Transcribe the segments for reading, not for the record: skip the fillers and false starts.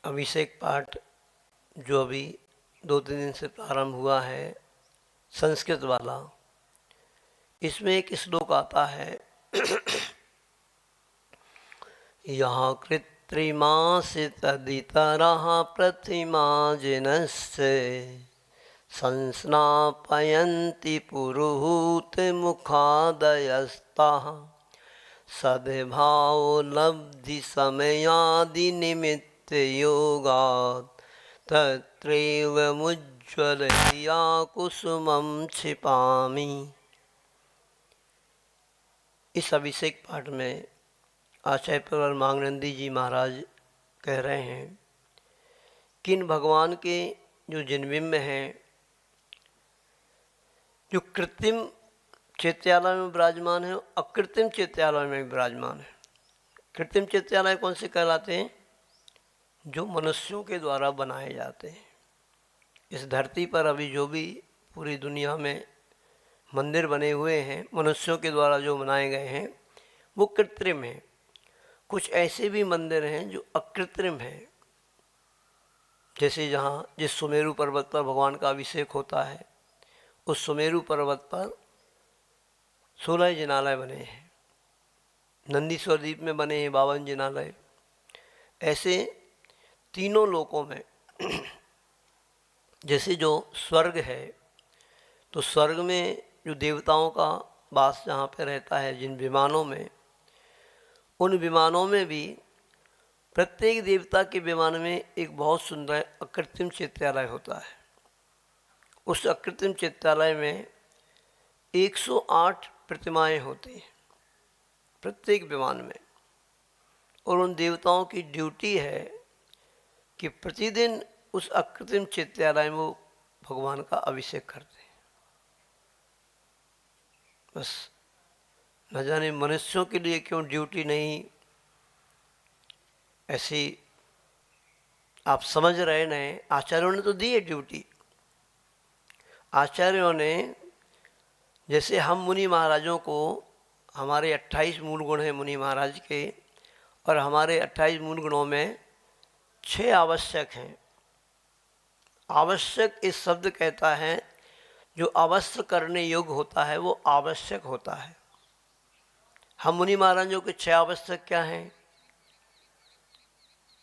अभिषेक पाठ जो अभी 2-3 दिन से प्रारंभ हुआ है संस्कृत वाला, इसमें एक श्लोक आता है यहाँ कृत्रिमासि तदितरः प्रतिमा जिनस्य संस्नापयन्ति पुरुहूतमुखादयस्तः सद्भावलब्धिसमयादिनिमित्तयोगात् तत्रैव मुज्ज्वलधिया कुसुमं क्षिपामि। इस अभिषेक पाठ में आचार्य प्रवर मांगनंदी जी महाराज कह रहे हैं कि इन भगवान के जो जिनबिंब हैं, जो कृत्रिम चैत्यालय में विराजमान है, अकृत्रिम चैत्यालय में विराजमान है। कृत्रिम चैत्यालय कौन से कहलाते हैं? जो मनुष्यों के द्वारा बनाए जाते हैं। इस धरती पर अभी जो भी पूरी दुनिया में मंदिर बने हुए हैं मनुष्यों के द्वारा जो बनाए गए हैं वो कृत्रिम हैं। कुछ ऐसे भी मंदिर हैं जो अकृत्रिम हैं, जैसे जहाँ जिस सुमेरु पर्वत पर भगवान का अभिषेक होता है उस सुमेरु पर्वत पर 16 जिनालय बने हैं, नंदीश्वर द्वीप में बने हैं 52 जिनालय। ऐसे तीनों लोकों में जैसे जो स्वर्ग है, तो स्वर्ग में जो देवताओं का वास जहाँ पे रहता है, जिन विमानों में, उन विमानों में भी प्रत्येक देवता के विमान में एक बहुत सुंदर अकृत्रिम चैत्यालय होता है। उस अकृत्रिम चैत्यालय में 108 प्रतिमाएं होती हैं प्रत्येक विमान में, और उन देवताओं की ड्यूटी है कि प्रतिदिन उस अकृत्रिम चैत्यालय में वो भगवान का अभिषेक करते हैं। बस न जाने मनुष्यों के लिए क्यों ड्यूटी नहीं, ऐसी आप समझ रहे नहीं। आचार्यों ने तो दी है ड्यूटी। आचार्यों ने, जैसे हम मुनि महाराजों को, हमारे 28 मूल गुण हैं मुनि महाराज के, और हमारे 28 मूल गुणों में 6 आवश्यक हैं। आवश्यक इस शब्द कहता है जो अवश्य करने योग्य होता है वो आवश्यक होता है। हम मुनि महाराजों के 6 आवश्यक क्या हैं?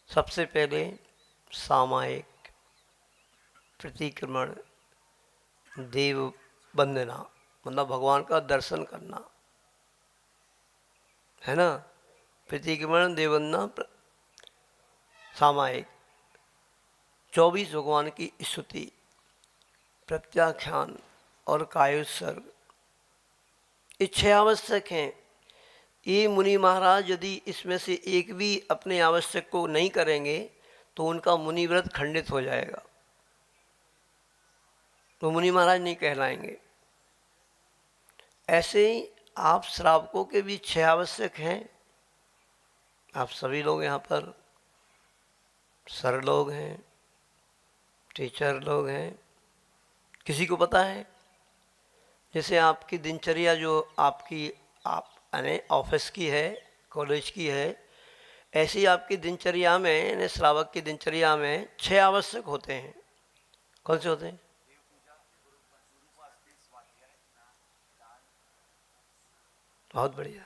सबसे पहले सामायिक, प्रतिक्रमण, देव वंदना, मतलब भगवान का दर्शन करना है ना। प्रतिक्रमण, देव वंदना, सामायिक, 24 भगवान की स्तुति, प्रत्याख्यान और कायोत्सर्ग, ये 6 आवश्यक हैं। ये मुनि महाराज यदि इसमें से एक भी अपने आवश्यक को नहीं करेंगे तो उनका मुनि व्रत खंडित हो जाएगा, तो मुनि महाराज नहीं कहलाएंगे। ऐसे ही आप श्रावकों के भी 6 आवश्यक हैं। आप सभी लोग यहाँ पर सर लोग हैं, टीचर लोग हैं, किसी को पता है? जैसे आपकी दिनचर्या जो आपकी आप यानी ऑफिस की है, कॉलेज की है, ऐसी आपकी दिनचर्या में यानी श्रावक की दिनचर्या में 6 आवश्यक होते हैं। कौन से होते हैं? बहुत बढ़िया।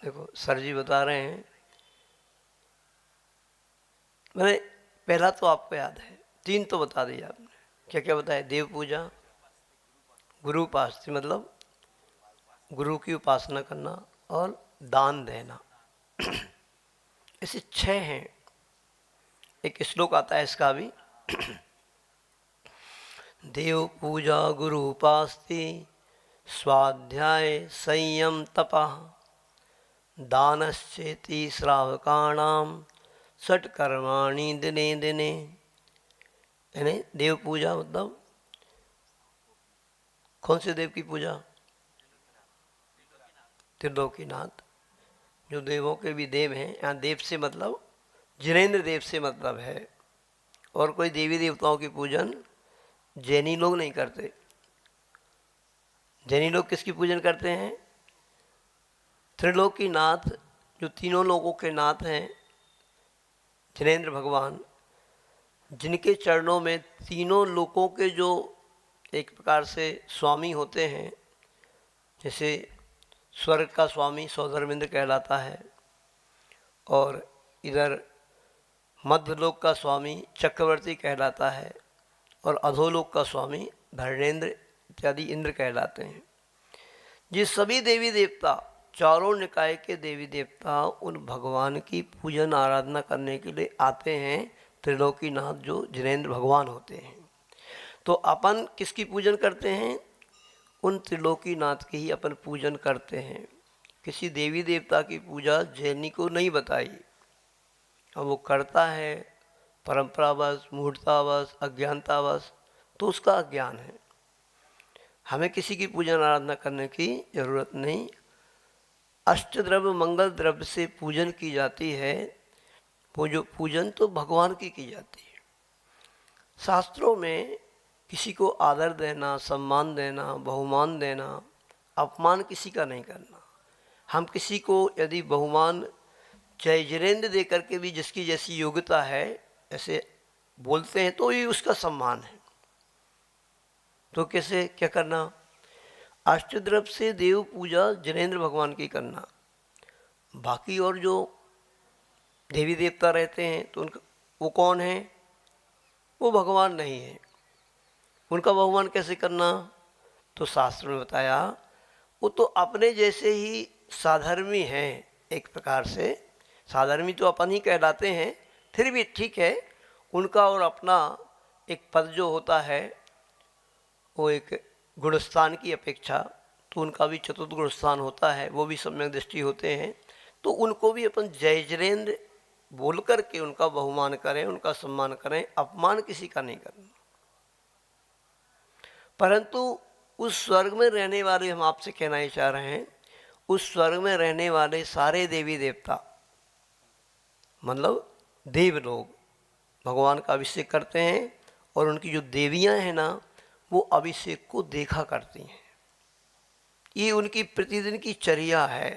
देखो सर जी बता रहे हैं, मैंने पहला तो आपको याद है, 3 तो बता दिया आपने। क्या क्या बताया? देव पूजा, गुरु उपासना मतलब गुरु की उपासना करना, और दान देना। ऐसे 6 हैं। एक श्लोक आता है इसका भी, देव पूजा, गुरु उपास्ति, स्वाध्याय, संयम, तपः, दानश्चेति श्रावकाणाम षट्कर्माणि दिने दिने। यानी देव पूजा मतलब कौन से देव की पूजा? त्रिलोकीनाथ, जो देवों के भी देव हैं। यहाँ देव से मतलब जिनेन्द्र देव से मतलब है, और कोई देवी देवताओं की पूजन जैनी लोग नहीं करते। जैनी लोग किसकी पूजन करते हैं? त्रिलोकीनाथ, जो तीनों लोगों के नाथ हैं, जिनेन्द्र भगवान, जिनके चरणों में तीनों लोकों के जो एक प्रकार से स्वामी होते हैं, जैसे स्वर्ग का स्वामी सौधर्मेंद्र कहलाता है, और इधर मध्यलोक का स्वामी चक्रवर्ती कहलाता है, और अधोलोक का स्वामी धर्मेंद्र इत्यादि इंद्र कहलाते हैं। ये सभी देवी देवता, चारों निकाय के देवी देवता उन भगवान की पूजन आराधना करने के लिए आते हैं, त्रिलोकीनाथ जो जिनेंद्र भगवान होते हैं। तो अपन किसकी पूजन करते हैं? उन त्रिलोकीनाथ की ही अपन पूजन करते हैं। किसी देवी देवता की पूजा जैनी को नहीं बताई, अब वो करता है परंपरावश, मूढ़तावश, अज्ञानतावश, तो उसका अज्ञान है। हमें किसी की पूजन आराधना करने की जरूरत नहीं। अष्टद्रव्य मंगल द्रव्य से पूजन की जाती है, वो जो पूजन तो भगवान की जाती है। शास्त्रों में किसी को आदर देना, सम्मान देना, बहुमान देना, अपमान किसी का नहीं करना। हम किसी को यदि बहुमान जय जिनेंद्र दे करके भी जिसकी जैसी योग्यता है ऐसे बोलते हैं तो ये उसका सम्मान है। तो कैसे क्या करना? अष्टद्रव्य से देव पूजा जिनेंद्र भगवान की करना। बाकी और जो देवी देवता रहते हैं तो उनका वो कौन है? वो भगवान नहीं है, उनका बहुमान कैसे करना? तो शास्त्र में बताया वो तो अपने जैसे ही साधर्मी हैं। एक प्रकार से साधर्मी तो अपन ही कहलाते हैं, फिर भी ठीक है, उनका और अपना एक पद जो होता है वो एक गुणस्थान की अपेक्षा, तो उनका भी चतुर्थ गुणस्थान होता है, वो भी सम्यक दृष्टि होते हैं। तो उनको भी अपन जय जिनेंद्र बोल करके उनका बहुमान करें, उनका सम्मान करें, अपमान किसी का नहीं करना। परंतु उस स्वर्ग में रहने वाले, हम आपसे कहना ही चाह रहे हैं, उस स्वर्ग में रहने वाले सारे देवी देवता मतलब देव लोग भगवान का अभिषेक करते हैं, और उनकी जो देवियां हैं ना वो अभिषेक को देखा करती हैं। ये उनकी प्रतिदिन की चर्या है,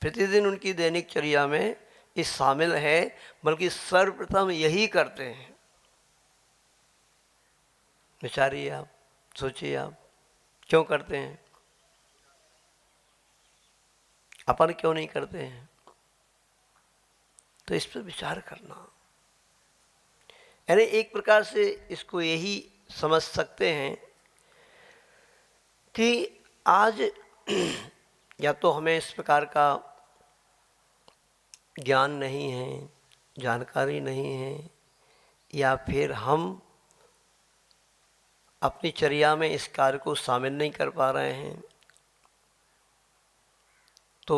प्रतिदिन उनकी दैनिक चर्या में ये शामिल है, बल्कि सर्वप्रथम यही करते हैं। विचारिए आप, सोचिए आप, क्यों करते हैं? अपन क्यों नहीं करते हैं? तो इस पर विचार करना। यानी एक प्रकार से इसको यही समझ सकते हैं कि आज या तो हमें इस प्रकार का ज्ञान नहीं है, जानकारी नहीं है, या फिर हम अपनी चर्या में इस कार्य को शामिल नहीं कर पा रहे हैं। तो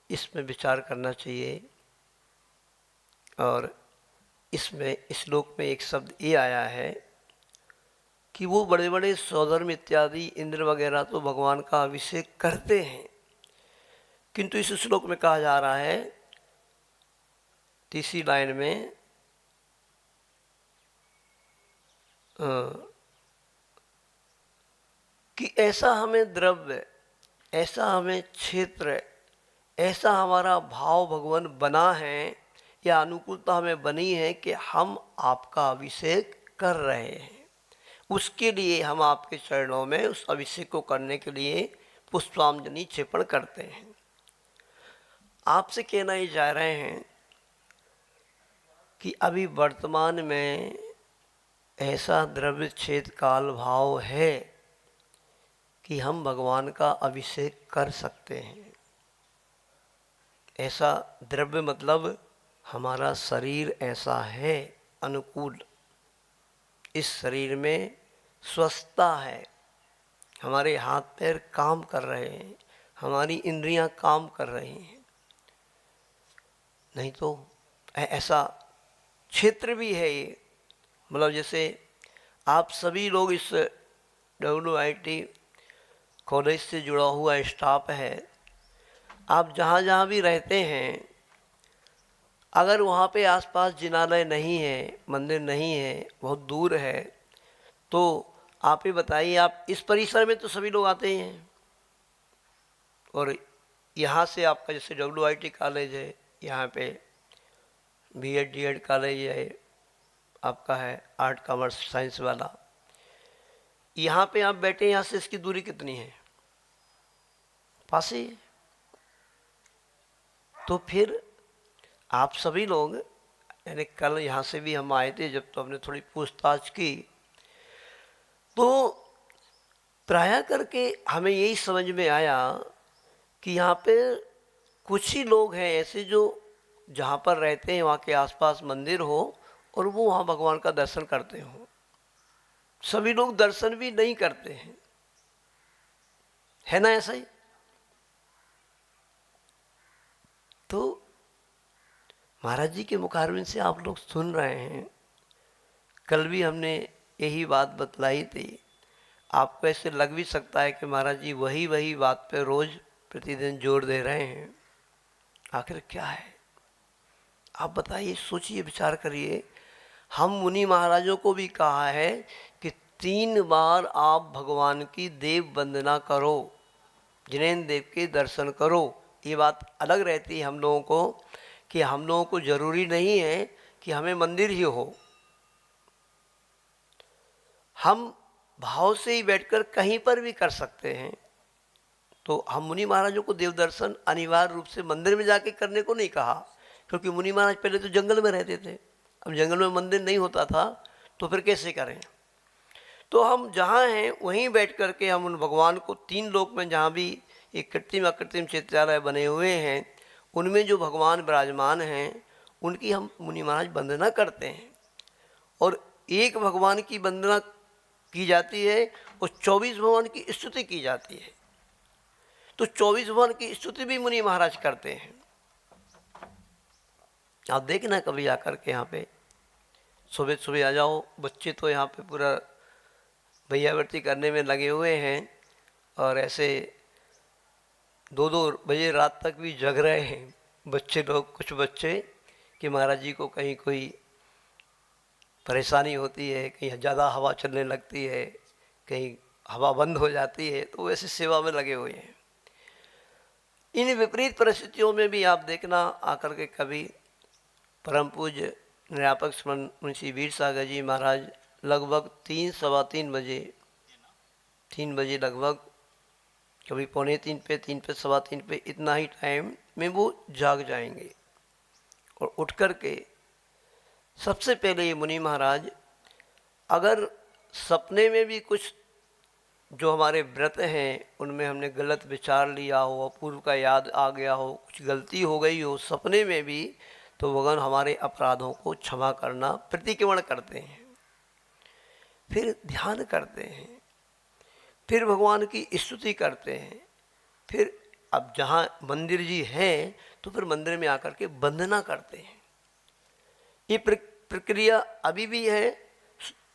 इसमें विचार करना चाहिए। और इसमें इस श्लोक में एक शब्द ये आया है कि वो बड़े बड़े सौधर्म इत्यादि इंद्र वगैरह तो भगवान का अभिषेक करते हैं, किंतु इस श्लोक में कहा जा रहा है तीसरी लाइन में कि ऐसा हमें द्रव्य, ऐसा हमें क्षेत्र, ऐसा हमारा भाव भगवान बना है या अनुकूलता हमें बनी है कि हम आपका अभिषेक कर रहे हैं। उसके लिए हम आपके चरणों में उस अभिषेक को करने के लिए पुष्पांजलि क्षेपण करते हैं। आपसे कहना ही जा रहे हैं कि अभी वर्तमान में ऐसा द्रव्य छेद काल भाव है कि हम भगवान का अभिषेक कर सकते हैं। ऐसा द्रव्य मतलब हमारा शरीर ऐसा है अनुकूल, इस शरीर में स्वस्थता है, हमारे हाथ पैर काम कर रहे हैं, हमारी इंद्रियां काम कर रही हैं। नहीं तो ऐसा क्षेत्र भी है ये, मतलब जैसे आप सभी लोग इस WIT कॉलेज से जुड़ा हुआ स्टाफ है, आप जहाँ जहाँ भी रहते हैं, अगर वहाँ पे आसपास जिनालय नहीं है, मंदिर नहीं है, बहुत दूर है, तो आप ही बताइए, आप इस परिसर में तो सभी लोग आते ही हैं। और यहाँ से आपका जैसे WIT कॉलेज है, यहाँ पे BEd DEd कॉलेज है, आपका है आर्ट कॉमर्स साइंस वाला, यहाँ पे आप बैठे, यहाँ से इसकी दूरी कितनी है? पास ही। तो फिर आप सभी लोग, यानी कल यहाँ से भी हम आए थे जब, तो हमने थोड़ी पूछताछ की, तो प्राय करके हमें यही समझ में आया कि यहाँ पे कुछ ही लोग हैं ऐसे जो जहाँ पर रहते हैं वहाँ के आसपास मंदिर हो और वो वहाँ भगवान का दर्शन करते हो। सभी लोग दर्शन भी नहीं करते हैं, है ना ऐसा ही? तो महाराज जी के मुखारबिन से आप लोग सुन रहे हैं, कल भी हमने यही बात बतलाई थी। आपको ऐसे लग भी सकता है कि महाराज जी वही वही बात पे रोज प्रतिदिन जोर दे रहे हैं, आखिर क्या है? आप बताइए, सोचिए, विचार करिए। हम मुनि महाराजों को भी कहा है कि 3 बार आप भगवान की देव वंदना करो, जिनेन्द्र देव के दर्शन करो। ये बात अलग रहती है हम लोगों को कि हम लोगों को जरूरी नहीं है कि हमें मंदिर ही हो, हम भाव से ही बैठकर कहीं पर भी कर सकते हैं। तो हम मुनि महाराजों को देव दर्शन अनिवार्य रूप से मंदिर में जाके करने को नहीं कहा, क्योंकि मुनि महाराज पहले तो जंगल में रहते थे। अब जंगल में मंदिर नहीं होता था तो फिर कैसे करें? तो हम जहाँ हैं वहीं बैठ करके हम उन भगवान को 3 लोक में जहाँ भी एक कृत्रिम अकृत्रिम चित्रालय बने हुए हैं, उनमें जो भगवान विराजमान हैं उनकी हम मुनि महाराज वंदना करते हैं। और एक भगवान की वंदना की जाती है और 24 भगवान की स्तुति की जाती है। तो 24 भगवान की स्तुति भी मुनि महाराज करते हैं। आप देखना कभी आकर के यहाँ पे, सुबह सुबह आ जाओ। बच्चे तो यहाँ पे पूरा भैयावृत्ति करने में लगे हुए हैं और ऐसे 2-2 बजे रात तक भी जग रहे हैं बच्चे लोग, कुछ बच्चे, कि महाराज जी को कहीं कोई परेशानी होती है, कहीं ज़्यादा हवा चलने लगती है, कहीं हवा बंद हो जाती है, तो वैसे सेवा में लगे हुए हैं। इन विपरीत परिस्थितियों में भी आप देखना आकर के कभी परम पूज्य निर्यापक स्मरण मुंशी वीर सागर जी महाराज लगभग 3 सवा 3 बजे, 3 बजे लगभग, कभी पौने 3 पे, 3 पे, सवा 3 पे, इतना ही टाइम में वो जाग जाएंगे और उठ कर के सबसे पहले ये मुनि महाराज, अगर सपने में भी कुछ जो हमारे व्रत हैं उनमें हमने गलत विचार लिया हो, पूर्व का याद आ गया हो, कुछ गलती हो गई हो सपने में भी, तो भगवान हमारे अपराधों को क्षमा करना प्रतिक्रमण करते हैं, फिर ध्यान करते हैं, फिर भगवान की स्तुति करते हैं। फिर अब जहाँ मंदिर जी हैं तो फिर मंदिर में आकर के वंदना करते हैं। ये प्रक्रिया अभी भी है,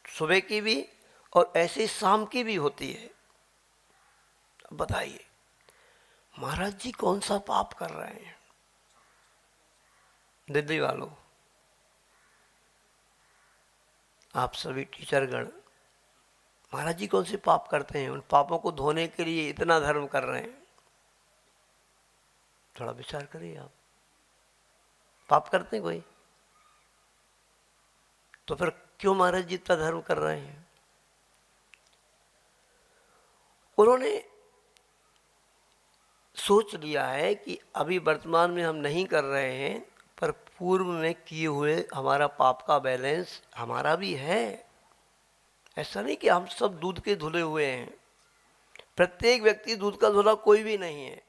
सुबह की भी और ऐसे शाम की भी होती है। अब बताइए महाराज जी कौन सा पाप कर रहे हैं? दिल्ली वालों, आप सभी टीचरगण, महाराज जी कौन से पाप करते हैं? उन पापों को धोने के लिए इतना धर्म कर रहे हैं, थोड़ा विचार करिए। आप पाप करते हैं कोई? तो फिर क्यों महाराज जी इतना धर्म कर रहे हैं? उन्होंने सोच लिया है कि अभी वर्तमान में हम नहीं कर रहे हैं, पर पूर्व में किए हुए हमारा पाप का बैलेंस हमारा भी है। ऐसा नहीं कि हम सब दूध के धुले हुए हैं, प्रत्येक व्यक्ति दूध का धुला कोई भी नहीं है।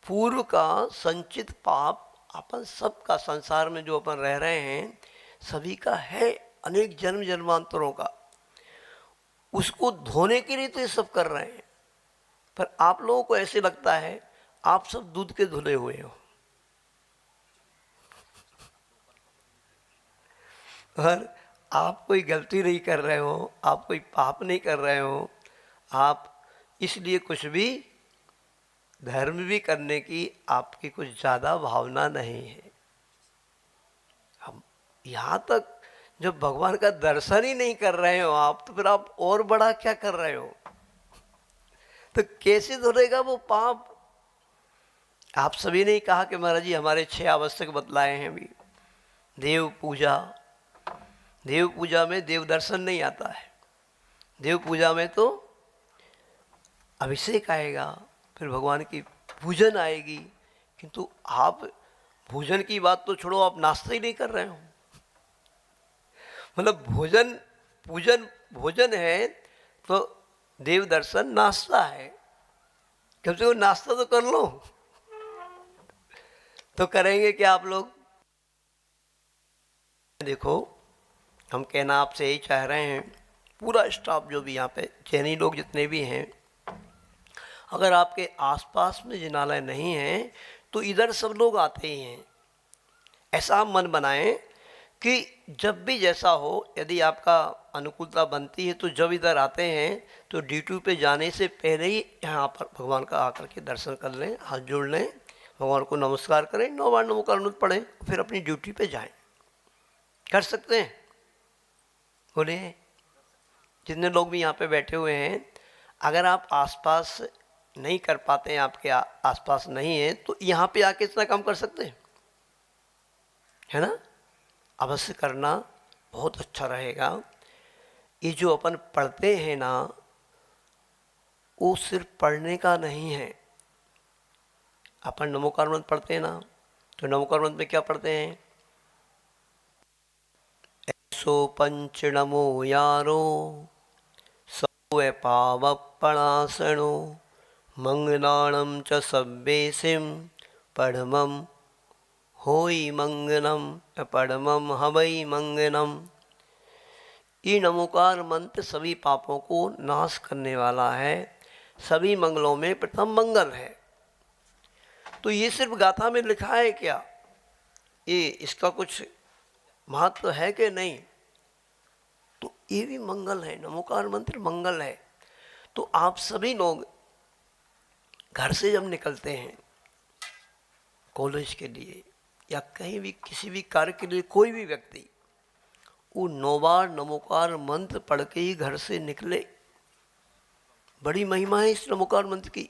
पूर्व का संचित पाप अपन सबका, संसार में जो अपन रह रहे हैं सभी का है, अनेक जन्म जन्मांतरों का, उसको धोने के लिए तो ये सब कर रहे हैं। पर आप लोगों को ऐसे लगता है आप सब दूध के धुले हुए हो, और आप कोई गलती नहीं कर रहे हो, आप कोई पाप नहीं कर रहे हो, आप इसलिए कुछ भी धर्म भी करने की आपकी कुछ ज़्यादा भावना नहीं है। हम यहाँ तक जब भगवान का दर्शन ही नहीं कर रहे हो आप, तो फिर आप और बड़ा क्या कर रहे हो? तो कैसे धुलेगा वो पाप? आप सभी ने कहा कि महाराज जी हमारे 6 आवश्यक बतलाए हैं भी, देव पूजा, देव पूजा में देव दर्शन नहीं आता है। देव पूजा में तो अभिषेक आएगा, फिर भगवान की पूजन आएगी। किंतु आप भोजन की बात तो छोड़ो, आप नाश्ता ही नहीं कर रहे हो। मतलब भोजन पूजन भोजन है तो देव दर्शन नाश्ता है। कम से कम नाश्ता तो कर लो। तो करेंगे क्या आप लोग? देखो, हम कहना आपसे यही चाह रहे हैं, पूरा स्टाफ जो भी यहाँ पे जैनी लोग जितने भी हैं, अगर आपके आसपास में जिनालय नहीं है तो इधर सब लोग आते ही हैं। ऐसा आप मन बनाएं कि जब भी जैसा हो, यदि आपका अनुकूलता बनती है तो जब इधर आते हैं तो ड्यूटी पे जाने से पहले ही यहाँ पर भगवान का आकर के दर्शन कर लें, हाथ जोड़ लें, भगवान को नमस्कार करें, 9 बार नमोकार अनुत पढ़ें, फिर अपनी ड्यूटी पे जाएं। कर सकते हैं? बोलिए। जितने लोग भी यहाँ पे बैठे हुए हैं, अगर आप आसपास नहीं कर पाते हैं, आपके आसपास नहीं है, तो यहाँ पे आके इतना काम कर सकते हैं, है ना? अवश्य करना, बहुत अच्छा रहेगा। ये जो अपन पढ़ते हैं ना, वो सिर्फ पढ़ने का नहीं है। अपन नमोकार मंत्र पढ़ते हैं ना, तो नमोकार मंत्र में क्या पढ़ते हैं? ऐसो पंच नमो यारो सौ पावपणासनो मंगलाणम च सब्बेसिम पढ़मम होई मंगलम पढ़मम हवई मंगलम। ये नमोकार मंत्र सभी पापों को नाश करने वाला है, सभी मंगलों में प्रथम मंगल है। तो ये सिर्फ गाथा में लिखा है क्या? ये इसका कुछ महत्व है कि नहीं? तो ये भी मंगल है, नमोकार मंत्र मंगल है। तो आप सभी लोग घर से जब निकलते हैं कॉलेज के लिए या कहीं भी किसी भी कार्य के लिए, कोई भी व्यक्ति वो 9 बार नमोकार मंत्र पढ़ के ही घर से निकले। बड़ी महिमा है इस नमोकार मंत्र की।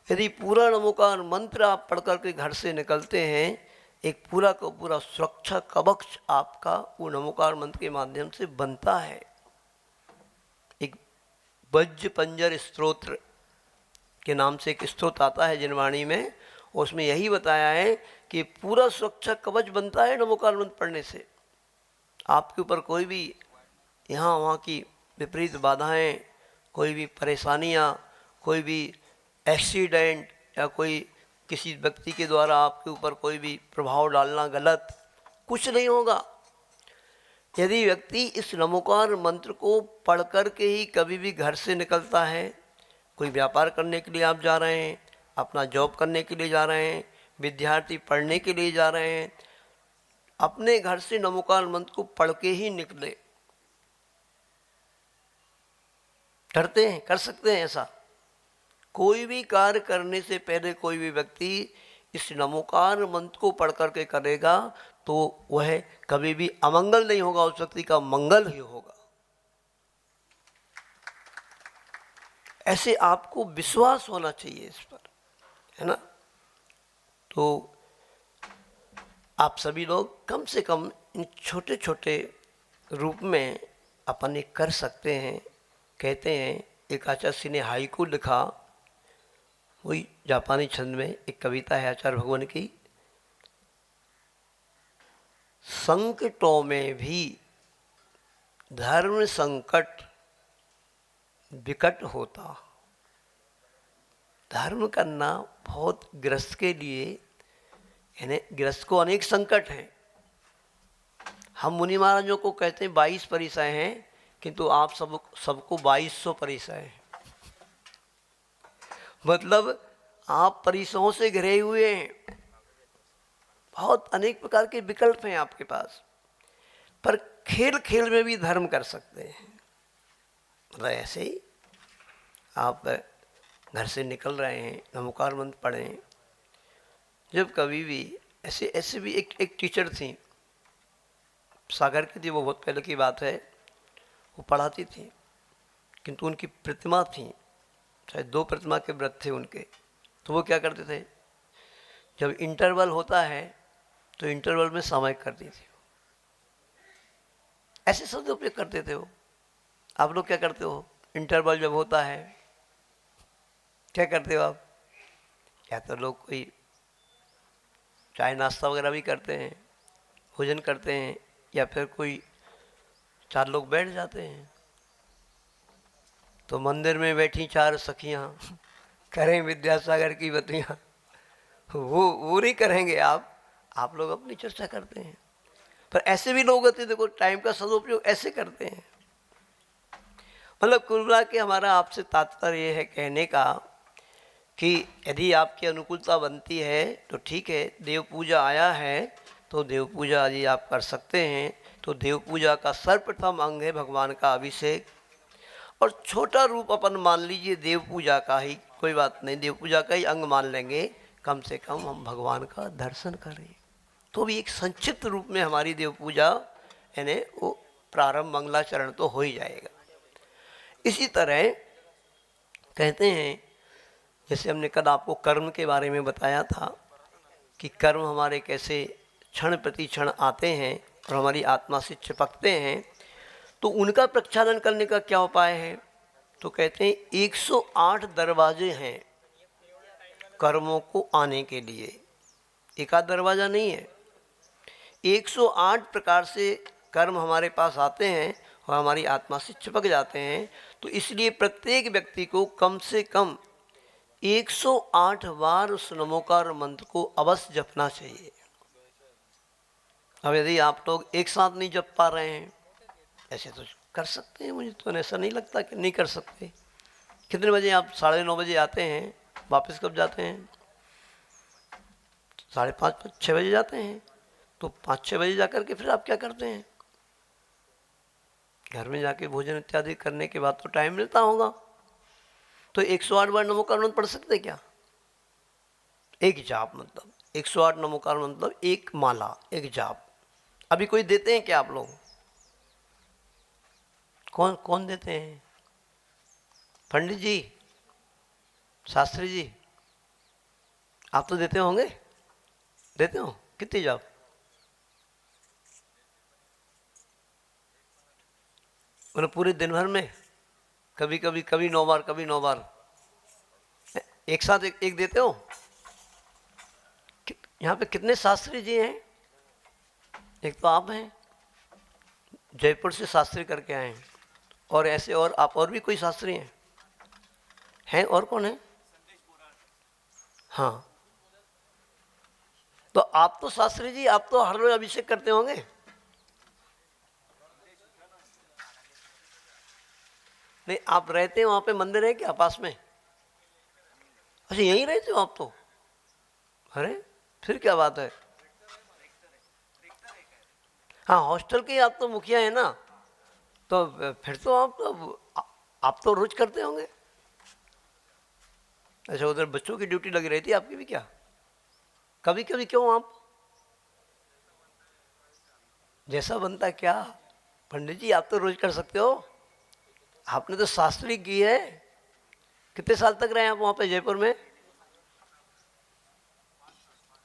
यदि पूरा नमोकार मंत्र आप पढ़ करके घर से निकलते हैं, एक पूरा का पूरा सुरक्षा कवच आपका वो नमोकार मंत्र के माध्यम से बनता है। एक वज्र पंजर स्तोत्र के नाम से एक स्तोत्र आता है जिनवाणी में, उसमें यही बताया है कि पूरा सुरक्षा कवच बनता है नमोकार मंत्र पढ़ने से। आपके ऊपर कोई भी यहाँ वहाँ की विपरीत बाधाएं, कोई भी परेशानियाँ, कोई भी एक्सीडेंट या कोई किसी व्यक्ति के द्वारा आपके ऊपर कोई भी प्रभाव डालना गलत, कुछ नहीं होगा। यदि व्यक्ति इस नमोकार मंत्र को पढ़ कर के ही कभी भी घर से निकलता है, कोई व्यापार करने के लिए आप जा रहे हैं, अपना जॉब करने के लिए जा रहे हैं, विद्यार्थी पढ़ने के लिए जा रहे हैं, अपने घर से नमोकार मंत्र को पढ़ के ही निकले। करते हैं, कर सकते हैं ऐसा। कोई भी कार्य करने से पहले कोई भी व्यक्ति इस नमोकार मंत्र को पढ़ करके करेगा तो वह कभी भी अमंगल नहीं होगा, उस व्यक्ति का मंगल ही होगा। ऐसे आपको विश्वास होना चाहिए इस पर, है ना? तो आप सभी लोग कम से कम इन छोटे छोटे रूप में अपन ये कर सकते हैं। कहते हैं, एक आचार्य ने हाइकू लिखा, वही जापानी छंद में एक कविता है आचार्य भगवान की। संकटों में भी धर्म संकट विकट होता। धर्म करना बहुत गृहस्थ के लिए, यानी गृहस्थ को अनेक संकट हैं। हम मुनि महाराजों को कहते हैं 22 परिसय हैं, किंतु आप सबको 2200 परिसय हैं। मतलब आप परिसरों से घिरे हुए हैं, बहुत अनेक प्रकार के विकल्प हैं आपके पास, पर खेल खेल में भी धर्म कर सकते हैं। मतलब ऐसे ही आप घर से निकल रहे हैं, नमोकार मंत्र पढ़ें। जब कभी भी ऐसे भी एक टीचर थी, सागर की थी, वो बहुत पहले की बात है, वो पढ़ाती थी, किंतु उनकी प्रतिमा थी, शायद 2 प्रतिमा के व्रत थे उनके। तो वो क्या करते थे, जब इंटरवल होता है तो इंटरवल में सामायिक करती थी। ऐसे सदुपयोग करते थे वो। आप लोग क्या करते हो? इंटरवल जब होता है क्या करते हो आप? या तो लोग कोई चाय नाश्ता वगैरह भी करते हैं, भोजन करते हैं, या फिर कोई 4 लोग बैठ जाते हैं। तो मंदिर में बैठी 4 सखियां करें विद्यासागर की बतियां, वो नहीं करेंगे आप लोग अपनी चर्चा करते हैं। पर ऐसे भी लोग होते हैं, देखो टाइम का सदुपयोग ऐसे करते हैं। मतलब कुल मिला के हमारा आपसे तात्पर्य ये है कहने का कि यदि आपकी अनुकूलता बनती है तो ठीक है, देव पूजा आया है तो देव पूजा यदि आप कर सकते हैं तो देव पूजा का सर्वप्रथम अंग है भगवान का अभिषेक। और छोटा रूप अपन मान लीजिए देव पूजा का ही, कोई बात नहीं, देव पूजा का ही अंग मान लेंगे, कम से कम हम भगवान का दर्शन करें तो भी एक संक्षिप्त रूप में हमारी देव पूजा यानी वो प्रारंभ मंगलाचरण तो हो ही जाएगा। इसी तरह कहते हैं, जैसे हमने कल आपको कर्म के बारे में बताया था कि कर्म हमारे कैसे क्षण प्रति क्षण आते हैं और हमारी आत्मा से चिपकते हैं, तो उनका प्रक्षालन करने का क्या उपाय है? तो कहते हैं 108 दरवाजे हैं कर्मों को आने के लिए, एक आध दरवाज़ा नहीं है। 108 प्रकार से कर्म हमारे पास आते हैं और हमारी आत्मा से चिपक जाते हैं। तो इसलिए प्रत्येक व्यक्ति को कम से कम 108 बार उस नमोकार मंत्र को अवश्य जपना चाहिए। अब यदि आप लोग एक साथ नहीं जप पा रहे हैं, ऐसे तो कर सकते हैं, मुझे तो ऐसा नहीं लगता कि नहीं कर सकते। कितने बजे आप? 9:30 बजे आते हैं, वापस कब जाते हैं? 5:30 6 बजे जाते हैं। तो 5-6 बजे जाकर के फिर आप क्या करते हैं? घर में जाके भोजन इत्यादि करने के बाद तो टाइम मिलता होगा, तो 108 बार नमोकार मंत्र पढ़ सकते क्या? एक जाप, मतलब 108 नमोकार मतलब एक माला, एक जाप। अभी कोई देते हैं क्या आप लोग? कौन कौन देते हैं? पंडित जी, शास्त्री जी, आप तो देते होंगे, देते हो? कितनी जाप? मतलब पूरे दिन भर में? कभी 9 बार, कभी 9 बार एक साथ एक देते हो? यहाँ पे कितने शास्त्री जी हैं? एक तो आप हैं, जयपुर से शास्त्री करके आए हैं, और ऐसे और आप और भी कोई शास्त्री हैं? और कौन है? हाँ, तो आप तो शास्त्री जी, आप तो हर रोज अभिषेक करते होंगे। नहीं, आप रहते हैं वहां पे, मंदिर है क्या पास में? अच्छा, यहीं रहते हो आप तो? अरे फिर क्या बात है। हाँ, हॉस्टल के आप तो मुखिया है ना, तो फिर तो आप तो रोज करते होंगे। अच्छा, उधर बच्चों की ड्यूटी लगी रहती है आपकी भी क्या? कभी कभी क्यों? आप जैसा बनता क्या? पंडित जी, आप तो रोज कर सकते हो, आपने तो शास्त्री की है। कितने साल तक रहे आप वहां पे जयपुर में?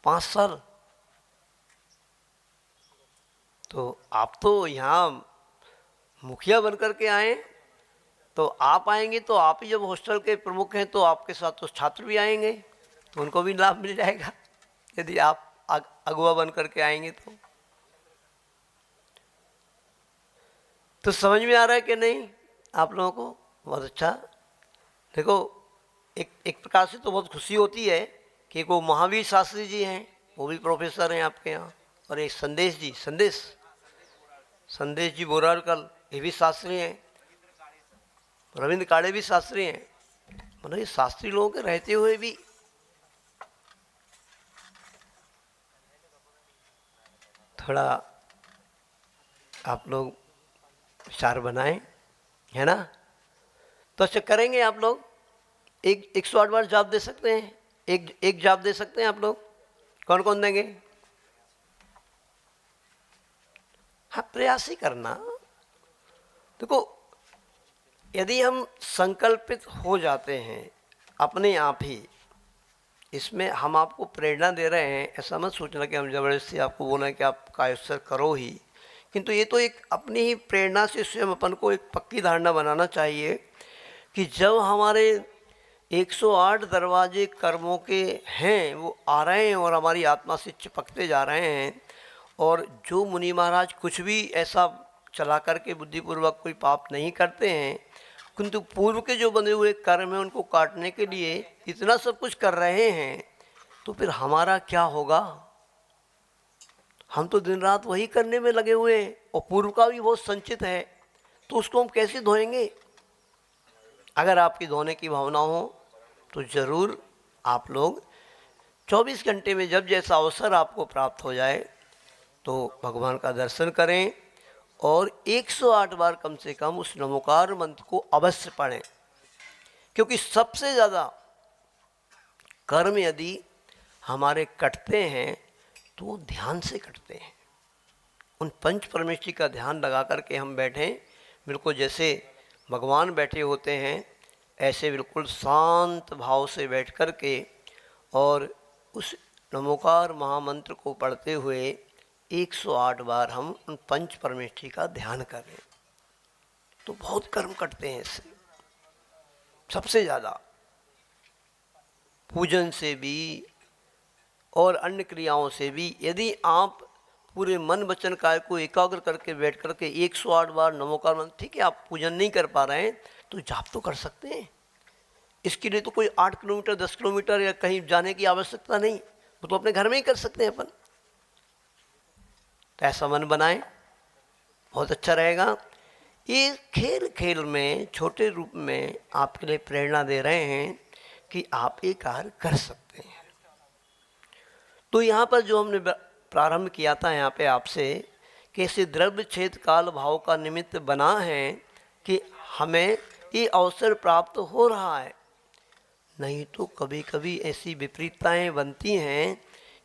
5 साल। तो आप तो यहाँ मुखिया बनकर के आए, तो आप आएंगे तो आप ही जब हॉस्टल के प्रमुख हैं तो आपके साथ तो छात्र भी आएंगे, तो उनको भी लाभ मिल जाएगा यदि आप अगुवा बन करके आएंगे तो समझ में आ रहा है कि नहीं आप लोगों को? बहुत अच्छा। देखो, एक प्रकार से तो बहुत खुशी होती है कि वो महावीर शास्त्री जी हैं, वो भी प्रोफेसर हैं आपके यहाँ, और एक संदेश जी बोरारकल, ये भी शास्त्री हैं, रविंद्र काड़े भी शास्त्री हैं। मतलब ये शास्त्री लोगों के रहते हुए भी थोड़ा आप लोग विचार बनाएं, है ना? तो अच्छा करेंगे आप लोग? 108 बार जाप दे सकते हैं? एक जाप दे सकते हैं आप लोग? कौन कौन देंगे? हाँ, प्रयास ही करना। देखो, यदि हम संकल्पित हो जाते हैं अपने आप ही, इसमें हम आपको प्रेरणा दे रहे हैं, ऐसा मत सोचना कि हम जबरदस्ती आपको बोल रहे हैं कि आप कायोत्सर्ग करो ही, किंतु ये तो एक अपनी ही प्रेरणा से स्वयं अपन को एक पक्की धारणा बनाना चाहिए कि जब हमारे 108 दरवाजे कर्मों के हैं वो आ रहे हैं और हमारी आत्मा से चिपकते जा रहे हैं, और जो मुनि महाराज कुछ भी ऐसा चला करके बुद्धिपूर्वक कोई पाप नहीं करते हैं, किंतु पूर्व के जो बने हुए कर्म हैं उनको काटने के लिए इतना सब कुछ कर रहे हैं, तो फिर हमारा क्या होगा? हम तो दिन रात वही करने में लगे हुए हैं और पूर्व का भी बहुत संचित है, तो उसको हम कैसे धोएंगे? अगर आपकी धोने की भावना हो तो ज़रूर आप लोग 24 घंटे में जब जैसा अवसर आपको प्राप्त हो जाए तो भगवान का दर्शन करें और 108 बार कम से कम उस नमोकार मंत्र को अवश्य पढ़ें, क्योंकि सबसे ज़्यादा कर्म यदि हमारे कटते हैं तो वो ध्यान से कटते हैं। उन पंच परमेष्टि का ध्यान लगा करके हम बैठें, बिल्कुल जैसे भगवान बैठे होते हैं ऐसे बिल्कुल शांत भाव से बैठ कर के और उस नमोकार महामंत्र को पढ़ते हुए 108 बार हम उन पंच परमेष्टि का ध्यान करें, तो बहुत कर्म कटते हैं इससे। सबसे ज़्यादा पूजन से भी और अन्य क्रियाओं से भी यदि आप पूरे मन वचन काय को एकाग्र करके बैठ करके 108 बार नमोकार मंत्र, ठीक है आप पूजन नहीं कर पा रहे हैं तो जाप तो कर सकते हैं। इसके लिए तो कोई 8 किलोमीटर 10 किलोमीटर या कहीं जाने की आवश्यकता नहीं, वो तो अपने घर में ही कर सकते हैं अपन। तो ऐसा मन बनाएं, बहुत अच्छा रहेगा। ये खेल खेल में छोटे रूप में आपके लिए प्रेरणा दे रहे हैं कि आप ये कार्य कर सकते हैं। तो यहाँ पर जो हमने प्रारंभ किया था यहाँ पे आपसे, कैसे द्रव्य छेद काल भाव का निमित्त बना है कि हमें ये अवसर प्राप्त हो रहा है, नहीं तो कभी कभी ऐसी विपरीतताएं बनती हैं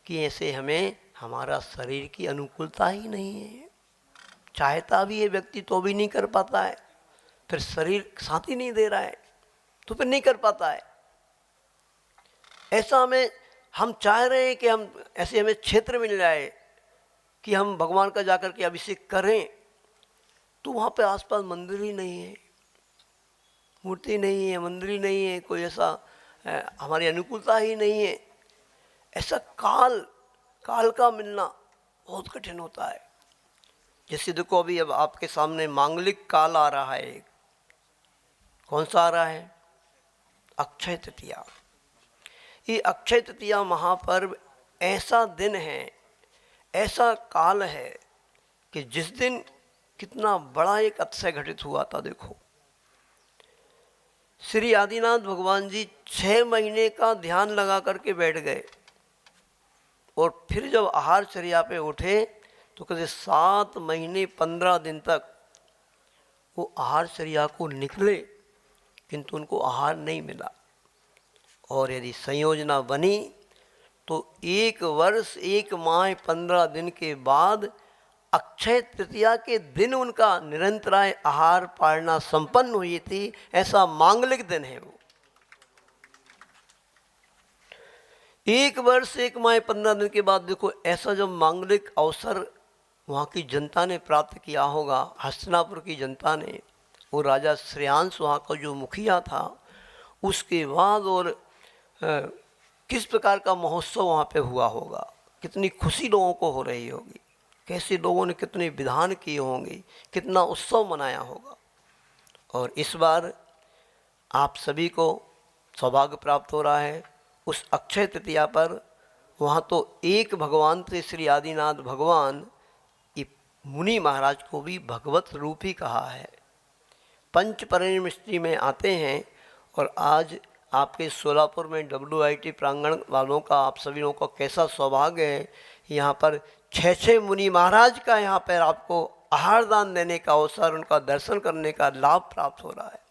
कि ऐसे हमें हमारा शरीर की अनुकूलता ही नहीं है, चाहता भी है व्यक्ति तो भी नहीं कर पाता है, फिर शरीर साथ ही नहीं दे रहा है तो फिर नहीं कर पाता है। ऐसा हम चाह रहे हैं कि हम ऐसे हमें क्षेत्र मिल जाए कि हम भगवान का जाकर के अभिषेक करें, तो वहाँ पे आसपास मंदिर ही नहीं है, मूर्ति नहीं है, मंदिर ही नहीं है, कोई ऐसा हमारी अनुकूलता ही नहीं है। ऐसा काल का मिलना बहुत कठिन होता है। जैसे देखो अभी अब आपके सामने मांगलिक काल आ रहा है, कौन सा आ रहा है? अक्षय तृतीया। ये अक्षय तृतीया महापर्व ऐसा दिन है, ऐसा काल है कि जिस दिन कितना बड़ा एक अतिशय घटित हुआ था। देखो श्री आदिनाथ भगवान जी 6 महीने का ध्यान लगा करके बैठ गए और फिर जब आहार चर्या पे उठे तो कहते 7 महीने 15 दिन तक वो आहार चर्या को निकले, किंतु उनको आहार नहीं मिला। और यदि संयोजना बनी तो 1 वर्ष 1 माह 15 दिन के बाद अक्षय तृतीया के दिन उनका निरंतराय आहार पालना संपन्न हुई थी। ऐसा मांगलिक दिन है वो। 1 वर्ष 1 माह 15 दिन के बाद देखो ऐसा जब मांगलिक अवसर वहाँ की जनता ने प्राप्त किया होगा, हस्तिनापुर की जनता ने, वो राजा श्रेयांश वहाँ का जो मुखिया था, उसके बाद और किस प्रकार का महोत्सव वहाँ पे हुआ होगा, कितनी खुशी लोगों को हो रही होगी, कैसे लोगों ने कितने विधान किए होंगे, कितना उत्सव मनाया होगा। और इस बार आप सभी को सौभाग्य प्राप्त हो रहा है उस अक्षय तृतीया पर। वहाँ तो एक भगवान थे श्री आदिनाथ भगवान, ये मुनि महाराज को भी भगवत रूप ही कहा है, पंच परिनिष्टि में आते हैं। और आज आपके सोलापुर में WIT प्रांगण वालों का, आप सभी लोगों का कैसा सौभाग्य है, यहाँ पर 6 मुनि महाराज का यहाँ पर आपको आहार दान देने का अवसर, उनका दर्शन करने का लाभ प्राप्त हो रहा है।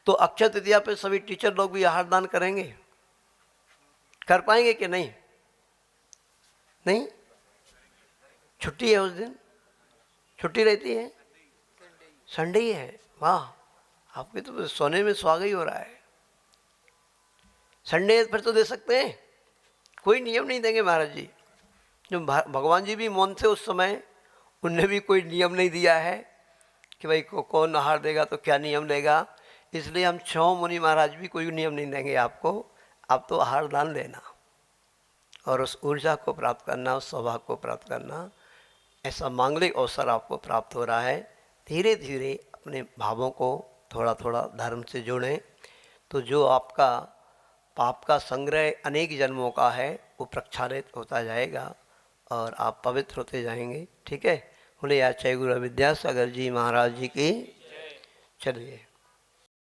तो अक्षय तृतीया पे सभी टीचर लोग भी आहार दान करेंगे, कर पाएंगे कि नहीं? नहीं, छुट्टी है उस दिन, छुट्टी रहती है, संडे ही है। वाह, आपके तो सोने में सुहागा ही हो रहा है। संडे फिर तो दे सकते हैं, कोई नियम नहीं देंगे महाराज जी। जो भगवान जी भी मौन थे उस समय, उनने भी कोई नियम नहीं दिया है कि भाई कौन आहार देगा तो क्या नियम देगा। इसलिए हम 6 मुनि महाराज भी कोई नियम नहीं देंगे आपको, आप तो आहार दान देना और उस ऊर्जा को प्राप्त करना, उस सौभाग्य को प्राप्त करना। ऐसा मांगलिक अवसर आपको प्राप्त हो रहा है। धीरे धीरे अपने भावों को थोड़ा थोड़ा धर्म से जोड़ें, तो जो आपका पाप का संग्रह अनेक जन्मों का है वो प्रक्षालित होता जाएगा और आप पवित्र होते जाएंगे। ठीक है, बोले आचार्य गुरु विद्यासागर जी महाराज जी की। चलिए।